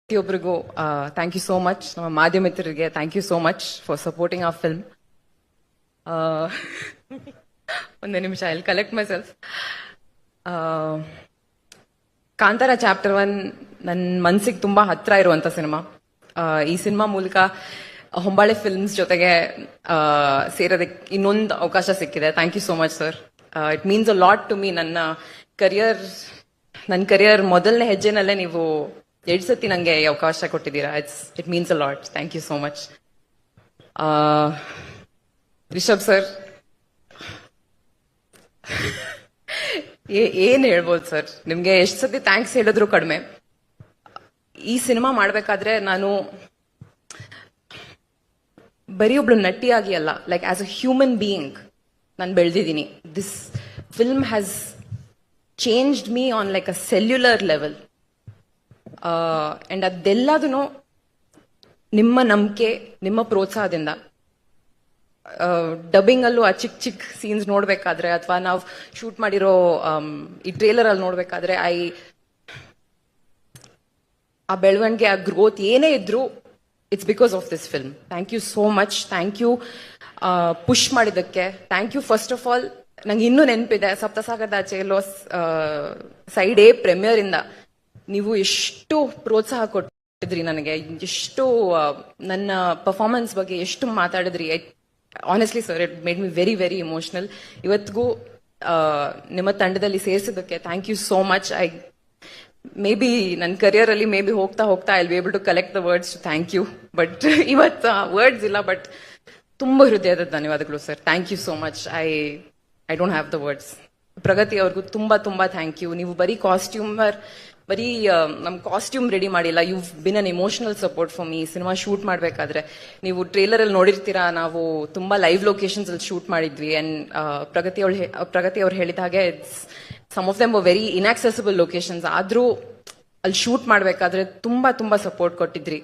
ಪ್ರತಿಯೊಬ್ಬರಿಗೂ thank you so much. ನಮ್ಮ ಮಾಧ್ಯಮ ಮಿತ್ರರಿಗೆ thank you so much for supporting ಆ ಫಿಲ್ಮ್. ಒಂದೇ ನಿಮಿಷ, I will collect myself. Kantara chapter 1 ನನ್ನ ಮನ್ಸಿಗೆ ತುಂಬಾ ಹತ್ರ ಇರುವಂತ ಸಿನಿಮಾ. ಈ ಸಿನಿಮಾ ಮೂಲಕ ಹೊಂಬಾಳೆ ಫಿಲ್ಮ್ಸ್ ಜೊತೆಗೆ ಸೇರೋದಕ್ಕೆ ಇನ್ನೊಂದು ಅವಕಾಶ ಸಿಕ್ಕಿದೆ. Thank you so much sir. It means a lot to me. ನನ್ನ ಕರಿಯರ್ ಮೊದಲನೇ ಹೆಜ್ಜೆನಲ್ಲೇ ನೀವು 2 ಸತಿ ನಂಗೆ ಈ ಅವಕಾಶ ಕೊಟ್ಟಿದ್ದೀರಾ. It means a lot. Thank you so much. Rishab sir, ಏನ್ ಹೇಳ್ಬೋದು ಸರ್, ನಿಮ್ಗೆ ಎಷ್ಟು ಸತಿ ಥ್ಯಾಂಕ್ಸ್ ಹೇಳಿದ್ರು ಕಡಿಮೆ. ಈ ಸಿನಿಮಾ ಮಾಡ್ಬೇಕಾದ್ರೆ ನಾನು ಬರೀ ಒಬ್ಳು ನಟಿಯಾಗಿ ಅಲ್ಲ, like as a human being ನಾನು ಬೆಳೆದಿದ್ದೀನಿ. This film has changed me on like a cellular level. And ಅದೆಲ್ಲದೂ ನಿಮ್ಮ ನಂಬಿಕೆ, ನಿಮ್ಮ ಪ್ರೋತ್ಸಾಹದಿಂದ. ಡಬ್ಬಿಂಗ್ ಅಲ್ಲೂ ಆ ಚಿಕ್ಕ ಚಿಕ್ಕ ಸೀನ್ಸ್ ನೋಡ್ಬೇಕಾದ್ರೆ ಅಥವಾ ನಾವು ಶೂಟ್ ಮಾಡಿರೋ ಈ ಟ್ರೇಲರ್ ಅಲ್ಲಿ ನೋಡ್ಬೇಕಾದ್ರೆ ಆ ಬೆಳವಣಿಗೆ, ಆ ಗ್ರೋತ್ ಏನೇ ಇದ್ರು it's because of this film. Thank you so much. Thank you push ಮಾಡಿದ್ದಕ್ಕೆ. Thank you first of all. ನಂಗೆ ಇನ್ನೂ ನೆನಪಿದೆ, ಸಪ್ತಸಾಗರದ ಆಚೆಯಲ್ಲೋ ಸೈಡ್ ಎ ಪ್ರೀಮಿಯರ್ ಇಂದ ನೀವು ಎಷ್ಟು ಪ್ರೋತ್ಸಾಹ ಕೊಟ್ಟಿದ್ರಿ ನನಗೆ, ಎಷ್ಟು ನನ್ನ ಪರ್ಫಾರ್ಮೆನ್ಸ್ ಬಗ್ಗೆ ಎಷ್ಟು ಮಾತಾಡಿದ್ರಿ. Honestly sir, it made me very very emotional. ಇವತ್ತಿಗೂ ನಿಮ್ಮ ತಂಡದಲ್ಲಿ ಸೇರಿಸಿದ್ದಕ್ಕೆ thank you so much. May be ನನ್ನ ಕರಿಯರ್ ಅಲ್ಲಿ ಮೇ ಬಿ ಹೋಗ್ತಾ ಹೋಗ್ತಾ I will be able to collect the words to thank you. But ಇವತ್ತು ವರ್ಡ್ಸ್ ಇಲ್ಲ, ಬಟ್ ತುಂಬ ಹೃದಯದ ಧನ್ಯವಾದಗಳು sir. Thank you so much. I don't have the words. Pragati ಅವ್ರಿಗೂ ತುಂಬಾ ತುಂಬಾ ಥ್ಯಾಂಕ್ ಯು. ನೀವು ಬರೀ ನಮ್ ಕಾಸ್ಟ್ಯೂಮ್ ರೆಡಿ ಮಾಡಿಲ್ಲ, you been an emotional support for me. Cinema shoot ಮಾಡ್ಬೇಕಾದ್ರೆ ನೀವು ಟ್ರೇಲರ್ ಅಲ್ಲಿ ನೋಡಿರ್ತೀರಾ, ನಾವು ತುಂಬಾ ಲೈವ್ ಲೊಕೇಶನ್ಸ್ ಅಲ್ಲಿ ಶೂಟ್ ಮಾಡಿದ್ವಿ. ಅಂಡ್ ಪ್ರಗತಿ ಅವ್ರು ಹೇಳಿದ ಹಾಗೆ some of them very inaccessible locations. ಆದ್ರೂ ಅಲ್ಲಿ ಶೂಟ್ ಮಾಡ್ಬೇಕಾದ್ರೆ ತುಂಬಾ ತುಂಬಾ ಸಪೋರ್ಟ್ ಕೊಟ್ಟಿದ್ರಿ.